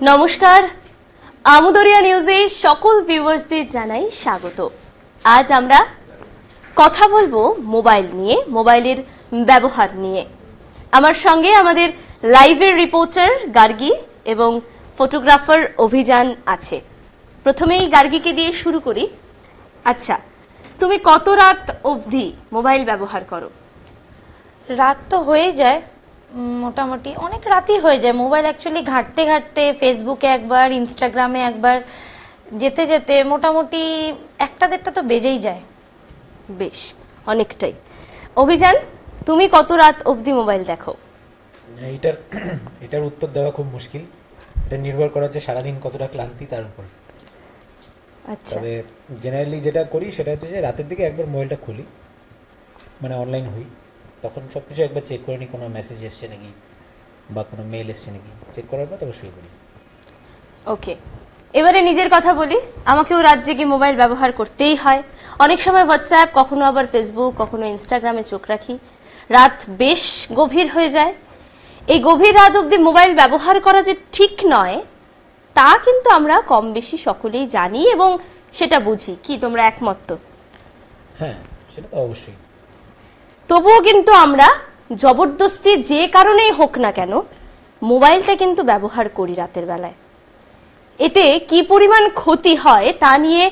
নমস্কার, আমুদরিয়া নিউজে সকল ভিউয়ার্সদের জানাই স্বাগত। আজ আমরা কথা বলবো মোবাইল নিয়ে, মোবাইলের ব্যবহার নিয়ে। আমার সঙ্গে আমাদের লাইভের রিপোর্টার গার্গী এবং ফটোগ্রাফার অভিযান আছে। প্রথমেই গার্গীকে দিয়ে শুরু করি। আচ্ছা, তুমি কত রাত অবধি মোবাইল ব্যবহার করো? রাত তো হয়ে যায়, মোটামুটি অনেক রাতই হয়ে যায়। মোবাইল অ্যাকচুয়ালি ঘাঁটতে ঘাঁটতে ফেসবুকে একবার, ইনস্টাগ্রামে একবার, যেতে যেতে মোটামুটি 1-1.5টা তো বেজেই যায়। বেশ, অনেকটাই। অভিযান, তুমি কত রাত অবধি মোবাইল দেখো? এটার উত্তর দেওয়া খুব মুশকিল। এটা নির্ভর করা হচ্ছে সারাদিন কতটা ক্লান্তি তার উপর। আচ্ছা, তবে জেনারেলি যেটা করি সেটা হচ্ছে যে রাতের দিকে একবার মোবাইলটা খুলি, মানে অনলাইন হই, তখন সব কিছু একবার চেক করে নিই কোনো মেসেজ এসছে নাকি বা কোনো মেল এসছে নাকি, চেক করার পর তবে শুয়ে পড়ি। ওকে, এবারে নিজের কথা বলি। আমাকেও রাত জেগে মোবাইল ব্যবহার করতেই হয়। অনেক সময় হোয়াটসঅ্যাপ, কখনো আবার ফেসবুক, কখনো ইনস্টাগ্রামে চোখ রাখি। রাত বেশ গভীর হয়ে যায়। এই গভীর রাত অবধি মোবাইল ব্যবহার করা যে ঠিক নয় তা কিন্তু আমরা কম বেশি সকলেই জানি এবং সেটা বুঝি। কি তোমরা একমত তো? হ্যাঁ, সেটা তো অবশ্যই। তবুও কিন্তু আমরা জবরদস্তি যে কারণেই হোক না কেন মোবাইলটা কিন্তু ব্যবহার করি রাতের বেলায়। এতে কি পরিমাণ ক্ষতি হয় তা নিয়ে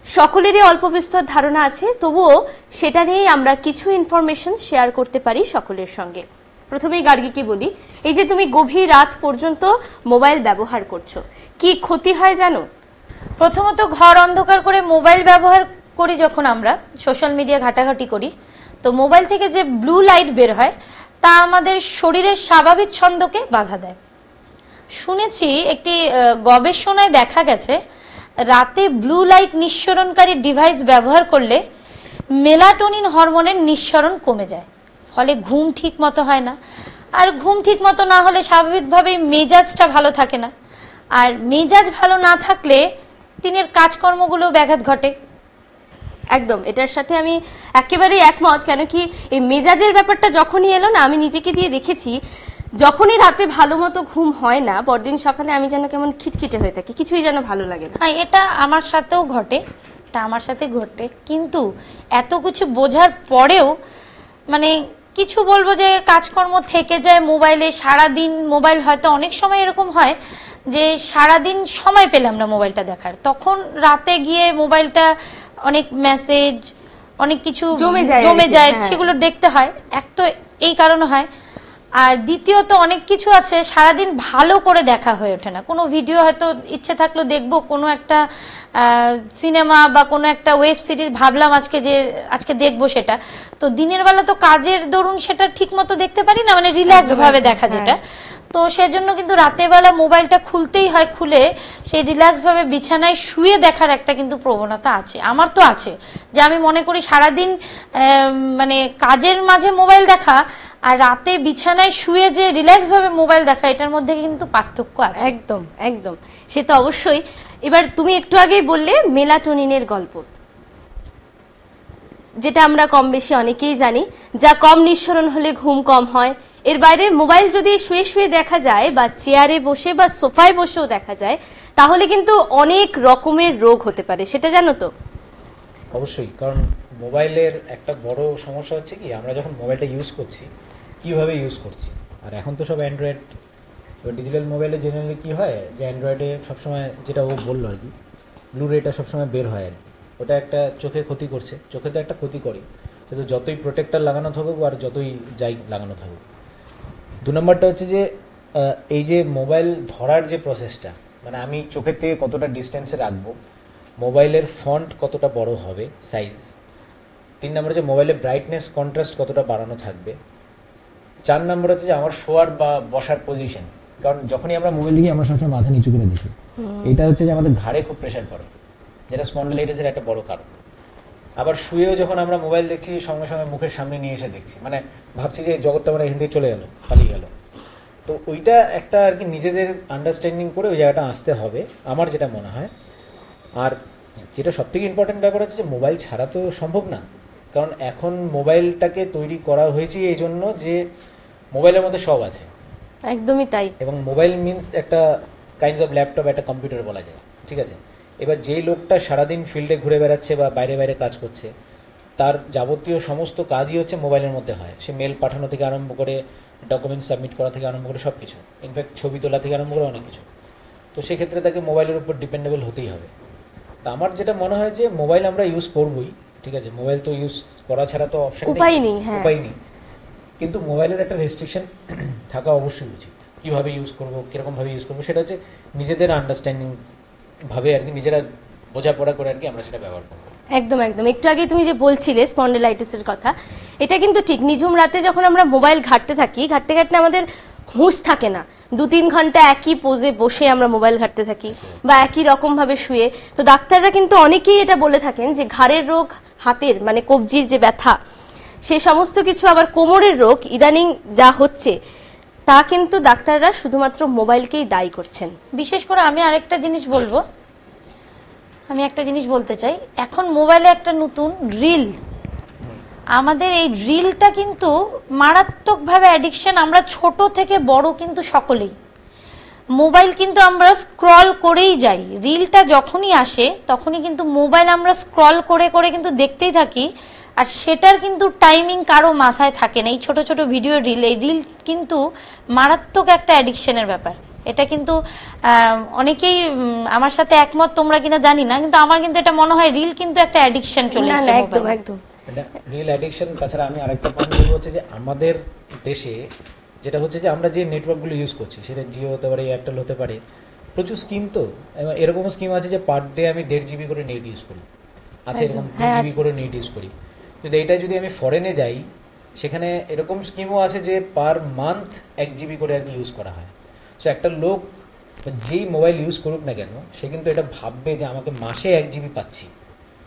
সকলেরই অল্প বিস্তর ধারণা আছে, তবুও সেটা নিয়েই আমরা কিছু ইনফরমেশন শেয়ার করতে পারি সকলের সঙ্গে। প্রথমেই গার্গীকে বলি, এই যে তুমি গভীর রাত পর্যন্ত মোবাইল ব্যবহার করছো, কি ক্ষতি হয় জানো? প্রথমত ঘর অন্ধকার করে মোবাইল ব্যবহার করি যখন আমরা সোশ্যাল মিডিয়া ঘাটাঘাটি করি, তো মোবাইল থেকে যে ব্লু লাইট বের হয় তা আমাদের শরীরের স্বাভাবিক ছন্দকে বাধা দেয়। শুনেছি একটি গবেষণায় দেখা গেছে রাতে ব্লু লাইট নিঃসরণকারী ডিভাইস ব্যবহার করলে মেলাটোনিন হরমোনের নিঃসরণ কমে যায়, ফলে ঘুম ঠিক মতো হয় না। আর ঘুম ঠিক মতো না হলে স্বাভাবিকভাবেই মেজাজটা ভালো থাকে না, আর মেজাজ ভালো না থাকলে দিনের কাজকর্মগুলো ব্যাঘাত ঘটে। একদম, এটার সাথে আমি একেবারেই একমত। কেন কি এই মেজাজের ব্যাপারটা যখনই এলো না, আমি নিজেকে দিয়ে দেখেছি, যখনই রাতে ভালো মতো ঘুম হয় না পরদিন সকালে আমি যেন কেমন খিটখিটে হয়ে থাকি, কিছুই যেন ভালো লাগে না। হ্যাঁ, এটা আমার সাথেও ঘটে, কিন্তু এত কিছু বোঝার পরেও মানে কিছু বলবো যে কাজকর্ম থেকে যায় মোবাইলে। সারাদিন মোবাইল, হয়তো অনেক সময় এরকম হয় যে সারাদিন সময় পেলাম না মোবাইলটা দেখার, তখন রাতে গিয়ে মোবাইলটা অনেক মেসেজ, অনেক কিছু জমে যায়, সেগুলো দেখতে হয়। এক তো এই কারণে হয়, আর দ্বিতীয়ত অনেক কিছু আছে সারাদিন ভালো করে দেখা হয়ে ওঠে না। কোনো ভিডিও হয়তো ইচ্ছে থাকলো দেখবো, কোনো একটা সিনেমা বা কোনো একটা ওয়েব সিরিজ ভাবলাম আজকে দেখবো, সেটা তো দিনের বেলা তো কাজের দরুন সেটা ঠিক মতো দেখতে পারি না, মানে রিল্যাক্স ভাবে দেখা যেটা। তো সেজন্য কিন্তু রাতের বেলা মোবাইলটা খুলতেই হয়, খুলে সেই রিল্যাক্স ভাবে বিছানায় শুয়ে দেখার একটা কিন্তু প্রবণতা আছে, আমার তো আছে, যে আমি মনে করি সারাদিন মানে কাজের মাঝে মোবাইল দেখা আর রাতে বিছানায় শুয়ে যে রিল্যাক্স ভাবে মোবাইল দেখা, এটার মধ্যে কিন্তু পার্থক্য আছে। একদম একদম, সে তো অবশ্যই। এবার তুমি একটু আগেই বললে মেলাটোনিনের গল্প, যেটা আমরা কম বেশি অনেকেই জানি, যা কম নিঃসরণ হলে ঘুম কম হয়। এর বাইরে মোবাইল যদি শুয়ে শুয়ে দেখা যায় বা চেয়ারে বসে বা সোফায় বসেও দেখা যায়, তাহলে কিন্তু অনেক রকমের রোগ হতে পারে, সেটা জানো তো? অবশ্যই, কারণ মোবাইলের একটা বড় সমস্যা হচ্ছে কি, আমরা যখন মোবাইলটা ইউজ করছি কীভাবে ইউজ করছি। আর এখন তো সব অ্যান্ড্রয়েড, ডিজিটাল মোবাইলে জেনারেলি কী হয় যে অ্যান্ড্রয়েডে সবসময়, যেটা ও বললো আর কি, ব্লু রেটা সবসময় বের হয় আর কি, ওটা একটা চোখে ক্ষতি করছে। চোখে তো একটা ক্ষতি করে, কিন্তু যতই প্রোটেক্টার লাগানো থাকুক আর যতই যাই লাগানো থাকুক। 2 নম্বরটা হচ্ছে যে এই যে মোবাইল ধরার যে প্রসেসটা, মানে আমি চোখের থেকে কতটা ডিস্টেন্সে রাখবো, মোবাইলের ফন্ট কতটা বড় হবে সাইজ। 3 নম্বর হচ্ছে মোবাইলের ব্রাইটনেস কন্ট্রাস্ট কতটা বাড়ানো থাকবে। 4 নম্বর হচ্ছে যে আমার শোয়ার বা বসার পজিশন, কারণ যখনই আমরা মোবাইল দেখি আমরা সবসময় মাথা নিচু করে দেখি, এটা হচ্ছে যে আমাদের ঘাড়ে খুব প্রেশার পড়ে, যেটা স্পন্ডিলাইটিসের একটা বড় কারণ। আবার শুয়েও যখন আমরা মোবাইল দেখছি সঙ্গে সঙ্গে মুখের সামনে নিয়ে এসে দেখছি, মানে ভাবছি যে জগৎটা মানে এখান থেকে চলে গেল, পালিয়ে গেল। তো ওইটা একটা আর কি নিজেদের আন্ডারস্ট্যান্ডিং করে ওই জায়গাটা আসতে হবে, আমার যেটা মনে হয়। আর যেটা সবথেকে ইম্পর্টেন্ট ব্যাপার হচ্ছে যে মোবাইল ছাড়া তো সম্ভব না, কারণ এখন মোবাইলটাকে তৈরি করা হয়েছে এই জন্য যে মোবাইলের মধ্যে সব আছে। একদমই তাই। এবং মোবাইল মিনস একটা কাইন্ডস অফ ল্যাপটপ একটা কম্পিউটার বলা যায়, ঠিক আছে। এবার যেই লোকটা সারাদিন ফিল্ডে ঘুরে বেড়াচ্ছে বা বাইরে বাইরে কাজ করছে, তার যাবতীয় সমস্ত কাজই হচ্ছে মোবাইলের মধ্যে হয়। সে মেল পাঠানো থেকে আরম্ভ করে ডকুমেন্ট সাবমিট করা থেকে আরম্ভ করে সব কিছু, ইনফ্যাক্ট ছবি তোলা থেকে আরম্ভ করে অনেক কিছু। তো সেক্ষেত্রে তাকে মোবাইলের উপর ডিপেন্ডেবল হতেই হবে। তা আমার যেটা মনে হয় যে মোবাইল আমরা ইউজ করবই, ঠিক আছে, মোবাইল তো ইউজ করা ছাড়া তো অপশন উপায় নেই, হ্যাঁ। উপায় নেই। কিন্তু মোবাইলের একটা রেস্ট্রিকশন থাকা অবশ্যই উচিত। কীভাবে ইউজ করবো, কীরকমভাবে ইউজ করবো, সেটা হচ্ছে নিজেদের আন্ডারস্ট্যান্ডিং ভাবে আর কি, নিজেরা বোঝাপড়া করে আর কি আমরা সেটা ব্যবহার করবো। একদম একদম। একটু আগে তুমি যে বলছিলে স্পন্ডিলাইটিসের কথা, এটা কিন্তু ঠিক। নিঝুম রাতে যখন আমরা মোবাইল ঘাঁটতে থাকি, ঘাঁটতে ঘাঁটতে আমাদের হুঁশ থাকে না, 2-3 ঘন্টা একই পোজে বসে আমরা মোবাইল ঘাঁটতে থাকি বা একই রকম ভাবে শুয়ে। তো ডাক্তাররা কিন্তু অনেকেই এটা বলে থাকেন যে ঘাড়ের রোগ, হাতের মানে কবজির যে ব্যথা, সেই সমস্ত কিছু, আবার কোমরের রোগ ইদানিং যা হচ্ছে, তা কিন্তু ডাক্তাররা শুধুমাত্র মোবাইলকেই দায়ী করছেন। বিশেষ করে আমি আরেকটা জিনিস বলবো, আমি একটা জিনিস বলতে চাই, এখন মোবাইলে একটা নতুন রিল, আমাদের এই রিলটা কিন্তু মারাত্মকভাবে অ্যাডিকশন। আমরা ছোট থেকে বড় কিন্তু সকলেই মোবাইল কিন্তু আমরা স্ক্রল করেই যাই। রিলটা যখনই আসে তখনই কিন্তু মোবাইল আমরা স্ক্রল করে করে কিন্তু দেখতেই থাকি, আর সেটার কিন্তু টাইমিং কারো মাথায় থাকে না। এই ছোট ছোট ভিডিও রিল, এই রিল কিন্তু মারাত্মক একটা অ্যাডিকশনের ব্যাপার। এটা কিন্তু অনেকেই আমার সাথে একমত তোমরা কিনা জানি না, কিন্তু আমার কিন্তু এটা মনে হয় রিল কিন্তু একটা অ্যাডিকশন চলে এসেছে। একদম একদম রিল অ্যাডিকশন। তাছাড়া আমি আরেকটা পয়েন্ট বলবো হচ্ছে যে আমাদের দেশে যেটা হচ্ছে যে আমরা যে নেটওয়ার্কগুলো ইউজ করছি, সেটা জিও হতে পারে, এয়ারটেল হতে পারে, প্রচুর স্কিম। তো এরকম স্কিম আছে যে পার ডে আমি 1.5 GB করে নেট ইউজ করি, আছে এরকম 2 GB করে নেট ইউজ করি। কিন্তু এইটা যদি আমি ফরেনে যাই, সেখানে এরকম স্কিমও আছে যে পার মান্থ 1 GB করে আর কি ইউজ করা হয়। সো একটা লোক যেই মোবাইল ইউজ করুক না কেন, সে কিন্তু এটা ভাববে যে আমাকে মাসে 1 GB পাচ্ছি,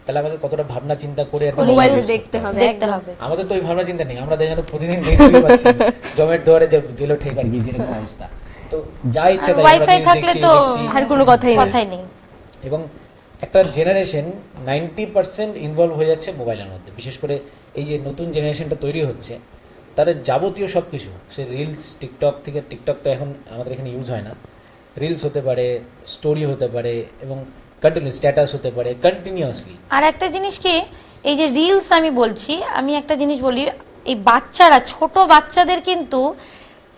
তাহলে আমাকে কতটা ভাবনা চিন্তা করে মোবাইল দেখতে হবে। আমাদের তো ওই ভাবনা চিন্তা নেই, আমরা যেন প্রতিদিন পাচ্ছি জমের দুয়ারে জেলো ঠেক আর কি, যেরকম অবস্থা। তো যা ইচ্ছা তাই ওয়াইফাই থাকলে তো আর কোনো কথাই নেই। এবং একটা জেনারেশন 90% ইনভলভ হয়ে যাচ্ছে মোবাইলের মধ্যে। বিশেষ করে এই যে নতুন জেনারেশনটা তৈরি হচ্ছে, তাদের যাবতীয় সব কিছু, সে রিলস, টিকটক থেকে, টিকটক তো এখন আমাদের এখানে ইউজ হয় না, রিলস হতে পারে, স্টোরি হতে পারে, এবং কন্টিনিউ স্ট্যাটাস হতে পারে কন্টিনিউয়াসলি। আর একটা জিনিস কি, এই যে রিলস আমি বলছি, আমি একটা জিনিস বলি, এই বাচ্চারা, ছোট বাচ্চাদের কিন্তু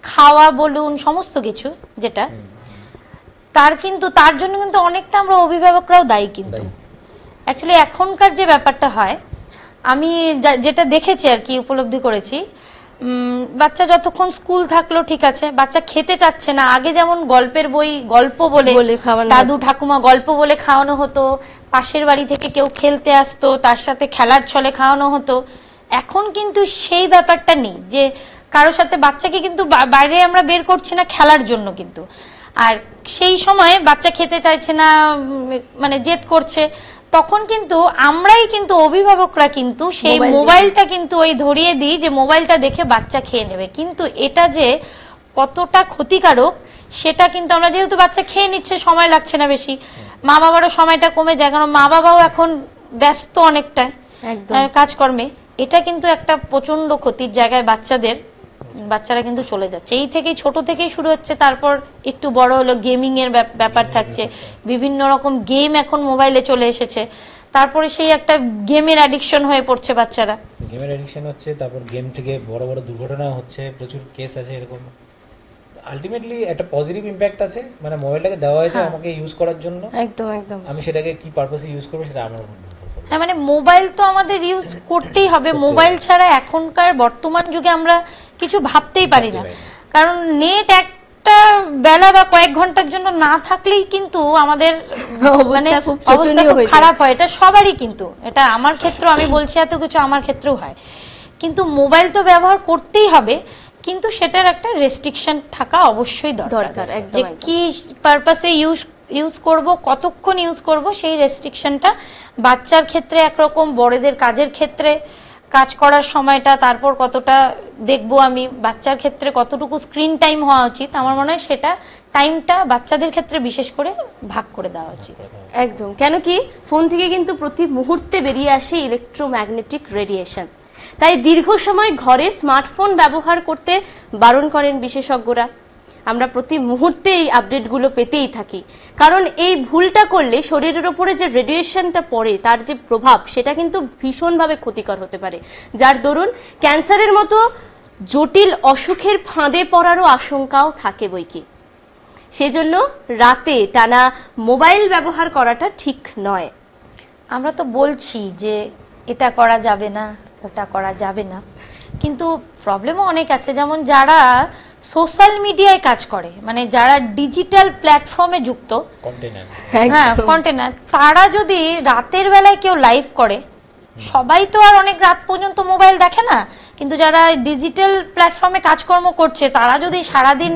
খাওয়া বলুন, সমস্ত কিছু যেটা, তার জন্য কিন্তু অনেকটা আমরা অভিভাবকরাও দায়ী। কিন্তু অ্যাকচুয়ালি এখনকার যে ব্যাপারটা হয়, আমি যেটা দেখেছি আর কি, উপলব্ধি করেছি, বাচ্চা যতক্ষণ স্কুল থাকলো ঠিক আছে, বাচ্চা খেতে চাচ্ছে না। আগে যেমন গল্পের বই, গল্প বলে দাদু ঠাকুমা গল্প বলে খাওয়ানো হতো, পাশের বাড়ি থেকে কেউ খেলতে আসতো, তার সাথে খেলার ছলে খাওয়ানো হতো। এখন কিন্তু সেই ব্যাপারটা নেই, যে কারোর সাথে বাচ্চাকে কিন্তু বাইরে আমরা বের করছি না খেলার জন্য কিন্তু। আর সেই সময় বাচ্চা খেতে চাইছে না, মানে জেদ করছে, তখন কিন্তু আমরাই কিন্তু অভিভাবকরা কিন্তু সেই মোবাইলটা কিন্তু ওই ধরিয়ে দিই যে মোবাইলটা দেখে বাচ্চা খেয়ে নেবে। কিন্তু এটা যে কতটা ক্ষতিকারক সেটা কিন্তু আমরা, যেহেতু বাচ্চা খেয়ে নিচ্ছে, সময় লাগছে না বেশি, মা বাবারও সময়টা কমে যায়, কারণ মা বাবাও এখন ব্যস্ত অনেকটাই কাজকর্মে। এটা কিন্তু একটা প্রচন্ড ক্ষতির জায়গায় বাচ্চারা কিন্তু চলে যাচ্ছে। এই থেকেই, ছোট থেকেই শুরু হচ্ছে, তারপর একটু বড় হলো গেমিং এর ব্যাপার থাকছে, বিভিন্ন রকম গেম এখন মোবাইলে চলে এসেছে, তারপরে সেই একটা গেমের অ্যাডিকশন হয়ে পড়ছে বাচ্চারা, গেমের অ্যাডিকশন হচ্ছে, তারপর গেম থেকে বড় বড় দুর্ঘটনা হচ্ছে, প্রচুর কেস আছে এরকম। আলটিমেটলি একটা পজিটিভ ইমপ্যাক্ট আছে, মানে মোবাইলটাকে দেওয়া হয়েছে আমাকে ইউজ করার জন্য, একদম একদম, আমি সেটাকে কি পারপাসে ইউজ করব সেটা আমার উপর। হ্যাঁ, মানে মোবাইল তো আমাদের ইউজ করতেই হবে। মোবাইল ছাড়া এখনকার বর্তমান যুগে আমরা কিছু ভাবতেই পারি না, কারণ নেট একটা বেলা বা কয়েক ঘন্টার জন্য না থাকলেই কিন্তু আমাদের মানে অবস্থা খুব খারাপ হয়। এটা সবারই, কিন্তু এটা আমার ক্ষেত্রে, আমি বলছি এত কিছু আমার ক্ষেত্রেও হয়। কিন্তু মোবাইল তো ব্যবহার করতেই হবে, কিন্তু সেটার একটা রেস্ট্রিকশন থাকা অবশ্যই দরকার, যে কি পারপাসে ইউজ করব, কতক্ষণ ইউজ করব, সেই রেস্ট্রিকশনটা বাচ্চার ক্ষেত্রে একরকম, বড়দের কাজের ক্ষেত্রে কাজ করার সময়টা, তারপর কতটা দেখবো আমি, বাচ্চার ক্ষেত্রে কতটুকু স্ক্রিন টাইম হওয়া উচিত, আমার মনে হয় সেটা টাইমটা বাচ্চাদের ক্ষেত্রে বিশেষ করে ভাগ করে দেওয়া উচিত। একদম, কেন কি ফোন থেকে কিন্তু প্রতি মুহূর্তে বেরিয়ে আসে ইলেকট্রোম্যাগনেটিক রেডিয়েশন। তাই দীর্ঘ সময় ঘরে স্মার্টফোন ব্যবহার করতে বারণ করেন বিশেষজ্ঞরা। আমরা প্রতি মুহূর্তে এই আপডেটগুলো পেতেই থাকি, কারণ এই ভুলটা করলে শরীরের ওপরে যে রেডিয়েশনটা পড়ে তার যে প্রভাব সেটা কিন্তু ভীষণভাবে ক্ষতিকর হতে পারে, যার দরুন ক্যান্সারের মতো জটিল অসুখের ফাঁদে পড়ারও আশঙ্কাও থাকে বইকি। সেজন্য রাতে টানা মোবাইল ব্যবহার করাটা ঠিক নয়। আমরা তো বলছি যে এটা করা যাবে না, ওটা করা যাবে না, কিন্তু প্রবলেমও অনেক আছে। যেমন যারা সোশ্যাল মিডিয়ায় কাজ করে, মানে যারা ডিজিটাল প্ল্যাটফর্মে যুক্ত, হ্যাঁ কন্টেনার, তারা যদি রাতের বেলায় কেউ লাইভ করে, সবাই তো আর অনেক রাত পর্যন্ত মোবাইল দেখে না, কিন্তু যারা ডিজিটাল প্ল্যাটফর্মে কাজকর্ম করছে তারা যদি সারাদিন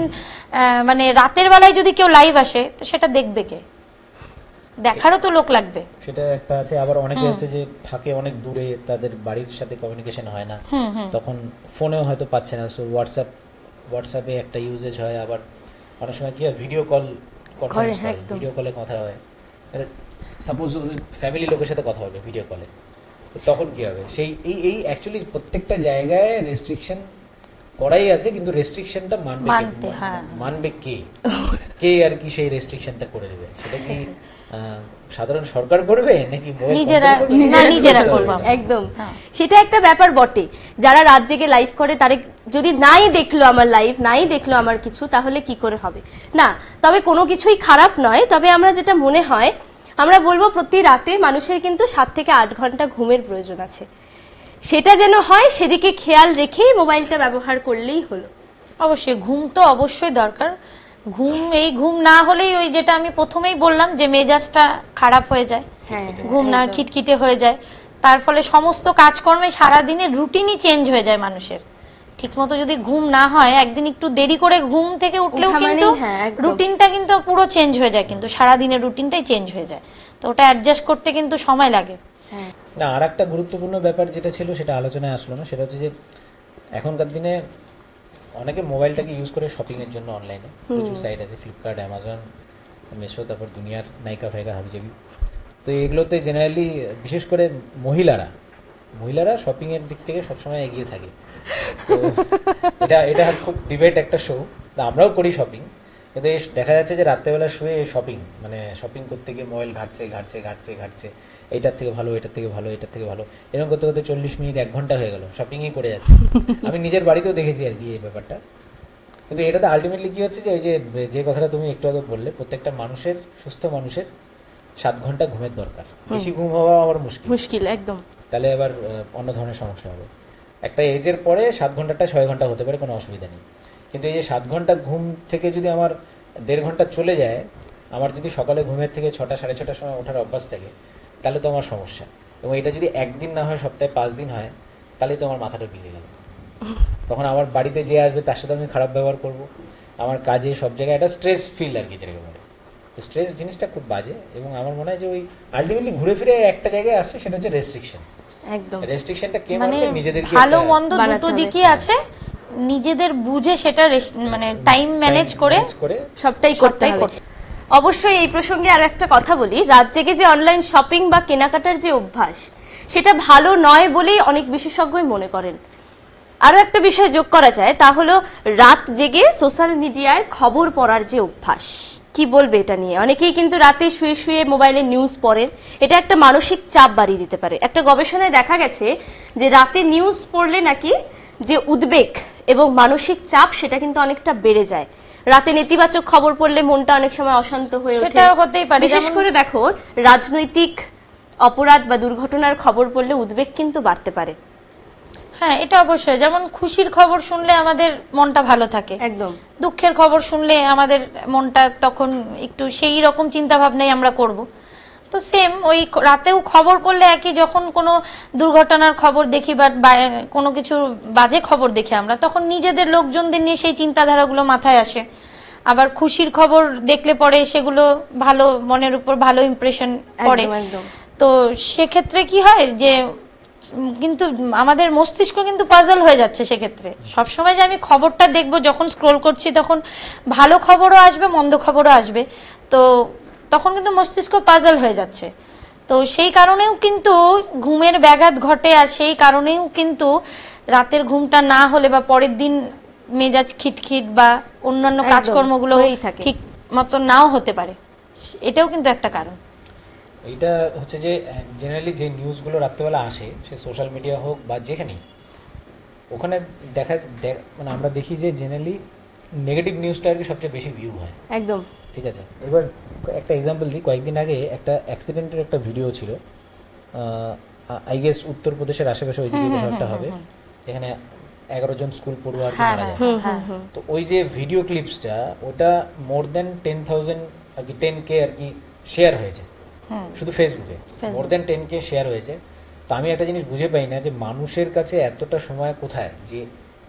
মানে রাতের বেলায় যদি কেউ লাইভ আসে, তো সেটা দেখবে কে? দেখারও তো লোক লাগবে। সেটা একটা আছে। আবার অনেকে হচ্ছে যে থাকে অনেক দূরে, তাদের বাড়ির সাথে কমিউনিকেশন হয় না, তখন ফোনেও হয়তো পাচ্ছে না, সো হোয়াটসঅ্যাপে একটা ইউজেজ হয়। আবার অনেক সময় কি হয়, ভিডিও কলে কথা হয়। সাপোজ ফ্যামিলি লোকের সাথে কথা হবে ভিডিও কলে, তখন কি হবে? সেই এই অ্যাকচুয়ালি প্রত্যেকটা জায়গায় রেস্ট্রিকশন করাই আছে, কিন্তু রেস্ট্রিকশনটা মানবে কে আর কি সেই রেস্ট্রিকশনটা করে দেবে? সেটা কি সাধারণ সরকার করবে নাকি নিজেরা করবে? একদম, সেটা একটা ব্যাপার বটে। যারা রাত জেগে লাইভ করে, তারা যদি নাই দেখলো আমার লাইভ, নাই দেখলো আমার কিছু, তাহলে কি করে হবে? না, তবে কোনো কিছুই খারাপ নয়। তবে আমরা যেটা মনে হয়, আমরা বলবো প্রতি রাতে মানুষের কিন্তু 7 থেকে 8 ঘন্টা ঘুমের প্রয়োজন আছে। সেটা যেন হয় সেদিকে খেয়াল রেখেই মোবাইলটা ব্যবহার করলেই হলো। অবশ্যই ঘুম তো অবশ্যই দরকার। ঘুম না হলেই ওই যেটা আমি প্রথমেই বললাম যে মেজাজটা খারাপ হয়ে যায়, ঘুম না খিটখিটে হয়ে যায়, তার ফলে সমস্ত কাজকর্মে সারাদিনের রুটিনই চেঞ্জ হয়ে যায় মানুষের। ঠিকমতো যদি ঘুম না হয়, একদিন একটু দেরি করে ঘুম থেকে উঠলেও কিন্তু রুটিনটা কিন্তু পুরো চেঞ্জ হয়ে যায়, কিন্তু সারাদিনের রুটিনটাই চেঞ্জ হয়ে যায়। তো ওটা অ্যাডজাস্ট করতে কিন্তু সময় লাগে। না, আর একটা গুরুত্বপূর্ণ ব্যাপার যেটা ছিল সেটা আলোচনায় আসলো না, সেটা হচ্ছে যে এখনকার দিনে অনেকে মোবাইলটাকে ইউজ করে শপিং এর জন্য। অনলাইনে প্রচুর সাইট আছে, ফ্লিপকার্ট, অ্যামাজন, মিশো, তারপর দুনিয়ার নাইকা ফাইকা হাবিজাবি। তো এগুলোতে জেনারেলি বিশেষ করে মহিলারা শপিং এর দিক থেকে সবসময় এগিয়ে থাকে। তো এটা খুব ডিবেট একটা শো। আমরাও করি শপিং, কিন্তু দেখা যাচ্ছে যে রাত্রেবেলা শুয়ে শপিং করতে গিয়ে মোবাইল ঘাটছে, এইটার থেকে ভালো, এটার থেকে ভালো, এটার থেকে ভালো, এরকম করতে করতে 40 মিনিট 1 ঘন্টা হয়ে গেল, শপিংই করে যাচ্ছে। আমি নিজের বাড়িতেও দেখেছি আর কি এই ব্যাপারটা। কিন্তু এটাতে আলটিমেটলি কি হচ্ছে যে ওই যে কথাটা তুমি একটু আগে বললে, প্রত্যেকটা সুস্থ মানুষের 7 ঘন্টা ঘুমের দরকার। বেশি ঘুম হওয়া আবার মুশকিল একদম। তাহলে আবার অন্য ধরনের সমস্যা হবে। একটা এজের পরে 7 ঘন্টাটা 6 ঘন্টা হতে পারে, কোনো অসুবিধা নেই। কিন্তু এই যে 7 ঘন্টা ঘুম থেকে যদি আমার 1.5 ঘন্টা চলে যায়, আমার যদি সকালে ঘুমের থেকে 6টা 6:30টার সময় ওঠার অভ্যাস থাকে, তাহলে তো আমার সমস্যা। এবং এটা যদি একদিন না হয়, সপ্তাহে 5 দিন হয়, তাহলে তো আমার মাথাটা বিগড়ে গেল। তখন আমার বাড়িতে যে আসবে তার সাথে আমি খারাপ ব্যবহার করব, আমার কাজে সব জায়গায় একটা স্ট্রেস ফিল আর কি, যেটাকে বলে। স্ট্রেস জিনিসটা খুব বাজে। এবং আমার মনে হয় যে ওই আলটিমেটলি ঘুরে ফিরে একটা জায়গায় আসছে, সেটা হচ্ছে রেস্ট্রিকশন। একদম, রেস্ট্রিকশনটা কে মানবে? নিজেদেরকে। ভালো মন্দ দুটো দিকই আছে, নিজেদের বুঝে সেটা মানে টাইম ম্যানেজ করে সবটাই করতে হবে। অবশ্যই এই প্রসঙ্গে আরো একটা কথা বলি, রাত জেগে যে অনলাইন শপিং বা কেনাকাটার যে অভ্যাস, সেটা ভালো নয় বলেই অনেক বিশেষজ্ঞই মনে করেন। আরো একটা বিষয় যোগ করা যায়, তা হলো রাত জেগে সোশ্যাল মিডিয়ায় খবর পড়ার যে অভ্যাস। কি বলবে এটা নিয়ে? অনেকেই কিন্তু রাতে শুয়ে শুয়ে মোবাইলে নিউজ পড়েন, এটা একটা মানসিক চাপ বাড়িয়ে দিতে পারে। একটা গবেষণায় দেখা গেছে যে রাতে নিউজ পড়লে নাকি যে উদ্বেগ এবং মানসিক চাপ, সেটা কিন্তু অনেকটা বেড়ে যায়। রাতে নেতিবাচক খবর পড়লে মনটা অনেক সময় অশান্ত হয়ে ওঠে। সেটা হতেই পারে। বিশেষ করে দেখো, রাজনৈতিক অপরাধ বা দুর্ঘটনার খবর পড়লে উদ্বেগ কিন্তু বাড়তে পারে। হ্যাঁ, এটা অবশ্যই। যেমন খুশির খবর শুনলে আমাদের মনটা ভালো থাকে, একদম। দুঃখের খবর শুনলে আমাদের মনটা তখন একটু সেই রকম চিন্তা ভাবনাই আমরা করব। তো সেম ওই রাতেও খবর পড়লে একই, যখন কোনো দুর্ঘটনার খবর দেখি বা কোনো কিছু বাজে খবর দেখি আমরা, তখন নিজেদের লোকজনদের নিয়ে সেই চিন্তাধারাগুলো মাথায় আসে। আবার খুশির খবর দেখলে পরে সেগুলো ভালো, মনের উপর ভালো ইমপ্রেশন পড়ে। তো সেক্ষেত্রে কি হয় যে কিন্তু আমাদের মস্তিষ্ক কিন্তু পাজল হয়ে যাচ্ছে সেক্ষেত্রে। সবসময় যে আমি খবরটা দেখবো, যখন স্ক্রোল করছি তখন ভালো খবরও আসবে, মন্দ খবরও আসবে, তো তখন কিন্তু মস্তিষ্ক পাজল হয়ে যাচ্ছে। তো সেই কারণেও কিন্তু ঘুমের ব্যাঘাত ঘটে, আর সেই কারণেও কিন্তু রাতের ঘুমটা না হলে বা পরের দিন মেজাজ খিটখিট বা অন্যান্য একদম, কাজকর্মগুলো হয়েই থাকে। ঠিক মতো নাও হতে পারে, এটাও কিন্তু একটা কারণ। এইটা হচ্ছে যে জেনারেলি যে নিউজগুলো রাত্রেবেলা আসে, সে সোশ্যাল মিডিয়া হোক বা যেখানেই, ওখানে মানে আমরা দেখি যে জেনারেলি নেগেটিভ নিউজটা আর কি সবচেয়ে বেশি ভিউ হয়। একদম। ঠিক আছে, এবার একটা এক্সাম্পল দিই। কয়েকদিন আগে একটা অ্যাক্সিডেন্টের একটা ভিডিও ছিল, আই গেস উত্তরপ্রদেশের আশেপাশে ওই দিকে কোথাও একটা হবে, যেখানে 11 জন স্কুল পড়ুয়া আর কি মারা যায়। তো ওই যে ভিডিও ক্লিপসটা, ওটা মোর দেন 10,000 আর কি 10K আর কি শেয়ার হয়েছে শুধু ফেসবুকে, মোর দেন 10K শেয়ার হয়েছে। তো আমি একটা জিনিস বুঝে পাই না যে মানুষের কাছে এতটা সময় কোথায় যে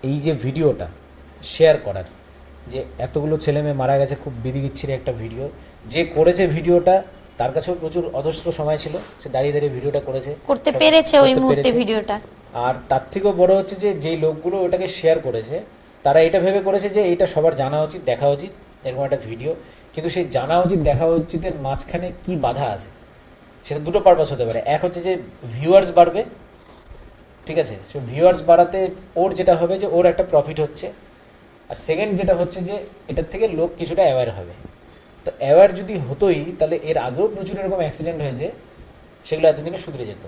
এই যে ভিডিওটা শেয়ার করার, যে এতগুলো ছেলে মেয়ে মারা গেছে, খুব বিদিকিচ্ছির একটা ভিডিও, যে করেছে ভিডিওটা তার কাছেও প্রচুর অজস্র সময় ছিল, সে দাঁড়িয়ে দাঁড়িয়ে ভিডিওটা করতে পেরেছে ওই মুহূর্তে ভিডিওটা। আর তার থেকেও বড় হচ্ছে যে যেই লোকগুলো ওটাকে শেয়ার করেছে, তারা এটা ভেবে করেছে যে এটা সবার জানা উচিত, দেখা উচিত, এরকম একটা ভিডিও। কিন্তু সেই জানা উচিত দেখা উচিতের মাঝখানে কি বাধা আছে, সেটা দুটো পারপাস হতে পারে। এক হচ্ছে যে ভিউয়ার্স বাড়বে, ঠিক আছে, সে ভিউয়ার্স বাড়াতে ওর যেটা হবে যে ওর একটা প্রফিট হচ্ছে। আর সেকেন্ড যেটা হচ্ছে যে এটার থেকে লোক কিছুটা অ্যাওয়্যার হবে। তো অ্যাওয়্যার যদি হতোই, তাহলে এর আগেও প্রচুর এরকম অ্যাক্সিডেন্ট হয়েছে, সেগুলো এতদিনে শুধরে যেত।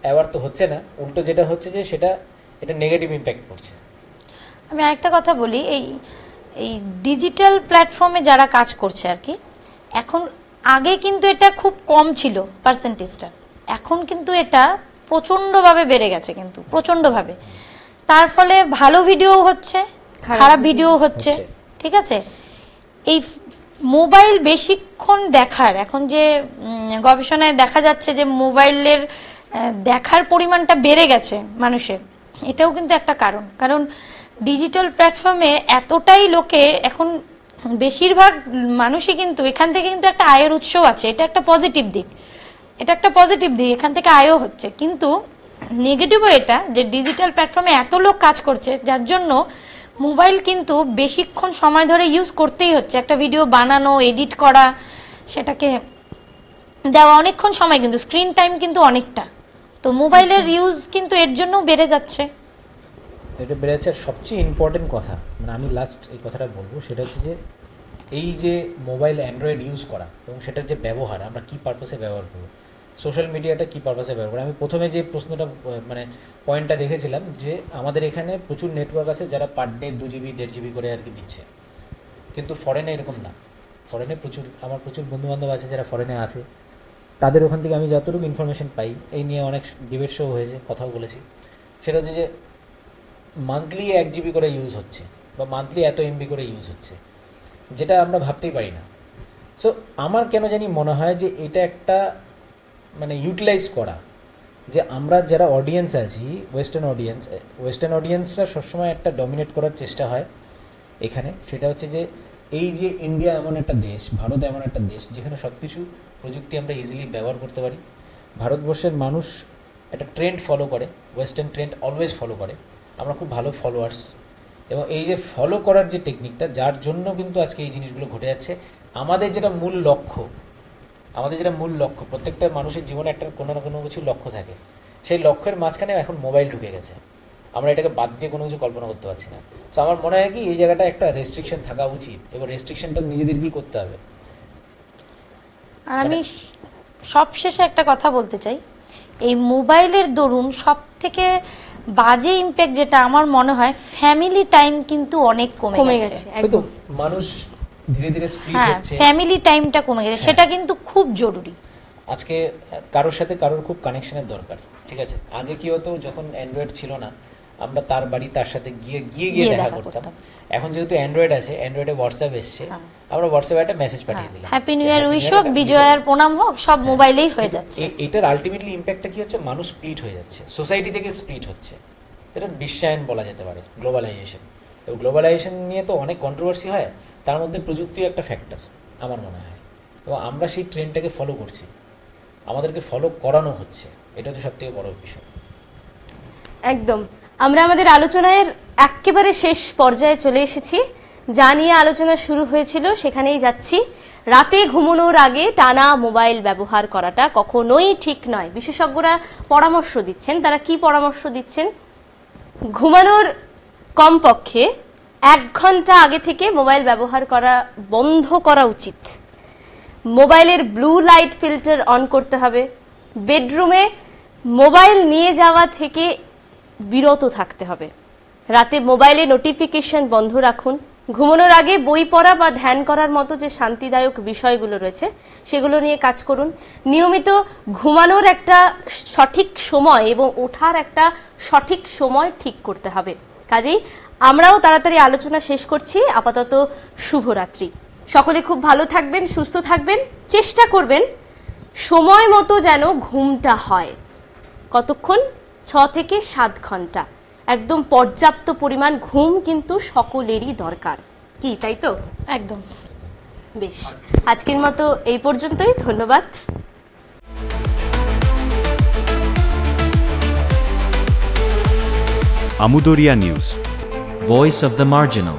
অ্যাওয়্যার তো হচ্ছে না, উল্টো যেটা হচ্ছে যে এটা নেগেটিভ ইম্প্যাক্ট পড়ছে। আমি আরেকটা কথা বলি, এই ডিজিটাল প্ল্যাটফর্মে যারা কাজ করছে আর কি, এখন আগে কিন্তু এটা খুব কম ছিল পার্সেন্টেজটা, এখন কিন্তু এটা প্রচণ্ডভাবে বেড়ে গেছে, কিন্তু প্রচণ্ডভাবে। তার ফলে ভালো ভিডিও হচ্ছে, খারাপ ভিডিও হচ্ছে, ঠিক আছে। এই মোবাইল বেশিক্ষণ দেখার, এখন যে গবেষণায় দেখা যাচ্ছে যে মোবাইলের দেখার পরিমাণটা বেড়ে গেছে মানুষের, এটাও কিন্তু একটা কারণ। কারণ ডিজিটাল প্ল্যাটফর্মে এতটাই লোকে এখন, বেশিরভাগ মানুষই কিন্তু এখান থেকে কিন্তু একটা আয়ের উৎসও আছে, এটা একটা পজিটিভ দিক, এখান থেকে আয়ও হচ্ছে। কিন্তু নেগেটিভও এটা যে ডিজিটাল প্ল্যাটফর্মে এত লোক কাজ করছে, যার জন্য মোবাইল কিন্তু বেশিক্ষণ সময় ধরে ইউজ করতেই হচ্ছে। একটা ভিডিও বানানো, এডিট করা, সেটাকে দেওয়া অনেকক্ষণ সময়, কিন্তু স্ক্রিন টাইম কিন্তু অনেকটা। তো মোবাইলের ইউজ কিন্তু এর জন্য বেড়ে যাচ্ছে। এটা বেড়ে যাচ্ছে। আর সবচেয়ে ইম্পর্টেন্ট কথা, মানে আমি লাস্ট এই কথাটা বলবো, সেটা হচ্ছে যে এই যে মোবাইল অ্যান্ড্রয়েড ইউজ করা এবং সেটার যে ব্যবহার, আমরা কি পারপাসে ব্যবহার করবো, সোশ্যাল মিডিয়াটা কি পারপাসে ব্যবহার করবো। আমি প্রথমে যে প্রশ্নটা মানে পয়েন্টটা রেখেছিলাম যে আমাদের এখানে প্রচুর নেটওয়ার্ক আছে যারা পার ডে 2 GB 1.5 GB করে আর কি দিচ্ছে, কিন্তু ফরেনে এরকম না। ফরেনে আমার প্রচুর বন্ধুবান্ধব আছে যারা ফরেনে আছে, তাদের ওখান থেকে আমি যতটুকু ইনফরমেশন পাই, এই নিয়ে অনেক ডিবেট শো হয়েছে, কথাও বলেছি, সেটা হচ্ছে যে মান্থলি 1 GB করে ইউজ হচ্ছে বা মান্থলি এত MB করে ইউজ হচ্ছে, যেটা আমরা ভাবতেই পারি না। সো আমার কেন জানি মনে হয় যে এটা একটা মানে ইউটিলাইজ করা, যে আমরা যারা অডিয়েন্স আছি, ওয়েস্টার্ন অডিয়েন্সরা সবসময় একটা ডমিনেট করার চেষ্টা হয় এখানে। সেটা হচ্ছে যে এই যে ইন্ডিয়া এমন একটা দেশ, ভারত এমন একটা দেশ যেখানে সব কিছু প্রযুক্তি আমরা ইজিলি ব্যবহার করতে পারি। ভারতবর্ষের মানুষ একটা ট্রেন্ড ফলো করে, ওয়েস্টার্ন ট্রেন্ড অলওয়েজ ফলো করে, আমরা খুব ভালো ফলোয়ার্স। এবং এই যে ফলো করার যে টেকনিকটা, যার জন্য কিন্তু আজকে এই জিনিসগুলো ঘটে যাচ্ছে। আমাদের যেটা মূল লক্ষ্য, প্রত্যেকটা মানুষের জীবনে একটা কোনো না কোনো কিছু লক্ষ্য থাকে, সেই লক্ষ্যের মাঝখানে এখন মোবাইল ঢুকে গেছে। আমরা এটাকে বাদ দিয়ে কোনো কিছু কল্পনা করতে পারছি না। তো আমার মনে হয় কি এই জায়গাটা একটা রেস্ট্রিকশন থাকা উচিত, এবং রেস্ট্রিকশনটা নিজেদেরকেই করতে হবে। আর আমি সবশেষে একটা কথা বলতে চাই, এই মোবাইলের দরুন সব থেকে বাজে ইম্প্যাক্ট যেটা আমার মনে হয়, ফ্যামিলি টাইম কিন্তু অনেক কমে গেছে। একদম, মানুষ ধীরে ধীরে স্প্লিট হ্যাঁ, হচ্ছে, ফ্যামিলি টাইমটা কমে গেছে, সেটা কিন্তু খুব জরুরি। আজকে কারোর সাথে কারোর খুব কানেকশনের দরকার, ঠিক আছে। আগে কি হতো, যখন অ্যান্ড্রয়েড ছিল না, আমরা তার বাড়ি তার সাথে গিয়ে দেখা করতাম। এখন যেহেতু অ্যান্ড্রয়েড আছে, অ্যান্ড্রয়েডে হোয়াটসঅ্যাপ এসছে, আমরা হোয়াটসঅ্যাপে একটা মেসেজ পাঠিয়ে দিলাম, হ্যাপি নিউ ইয়ার উইশ হোক, বিজয়ার প্রণাম হোক, সব মোবাইলেই হয়ে যাচ্ছে। এটার আলটিমেটলি ইম্প্যাক্টটা কি হচ্ছে, মানুষ স্প্লিট হয়ে যাচ্ছে, সোসাইটি থেকে স্প্লিট হচ্ছে। এটা বিশ্বায়ন বলা যেতে পারে, গ্লোবালাইজেশন। এবং গ্লোবালাইজেশন নিয়ে তো অনেক কন্ট্রোভার্সি হয়, তার মধ্যে প্রযুক্তিও একটা ফ্যাক্টর আমার মনে হয়। এবং আমরা সেই ট্রেন্ডটাকে ফলো করছি, আমাদেরকে ফলো করানো হচ্ছে, এটা তো সব থেকে বড় বিষয়। একদম। আমরা আমাদের আলোচনার একেবারে শেষ পর্যায়ে চলে এসেছি। যা নিয়ে আলোচনা শুরু হয়েছিল সেখানেই যাচ্ছি। রাতে ঘুমানোর আগে টানা মোবাইল ব্যবহার করাটা কখনোই ঠিক নয়। বিশেষজ্ঞরা পরামর্শ দিচ্ছেন। তারা কি পরামর্শ দিচ্ছেন? ঘুমানোর কমপক্ষে 1 ঘন্টা আগে থেকে মোবাইল ব্যবহার করা বন্ধ করা উচিত। মোবাইলের ব্লু লাইট ফিল্টার অন করতে হবে। বেডরুমে মোবাইল নিয়ে যাওয়া থেকে বিরত থাকতে হবে। রাতে মোবাইলে নোটিফিকেশন বন্ধ রাখুন। ঘুমানোর আগে বই পড়া বা ধ্যান করার মতো যে শান্তিদায়ক বিষয়গুলো রয়েছে সেগুলো নিয়ে কাজ করুন। নিয়মিত ঘুমানোর একটা সঠিক সময় এবং ওঠার একটা সঠিক সময় ঠিক করতে হবে। কাজেই আমরাও তাড়াতাড়ি আলোচনা শেষ করছি। আপাতত শুভরাত্রি। সকলে খুব ভালো থাকবেন, সুস্থ থাকবেন। চেষ্টা করবেন সময় মতো যেন ঘুমটা হয়। কতক্ষণ? 6 থেকে 7 ঘন্টা। একদম পর্যাপ্ত পরিমাণ ঘুম কিন্তু সকলেরই দরকার, কি তাই তো? একদম। বেশ, আজকের মতো এই পর্যন্তই। ধন্যবাদ। Amudoria News, Voice of the Marginal.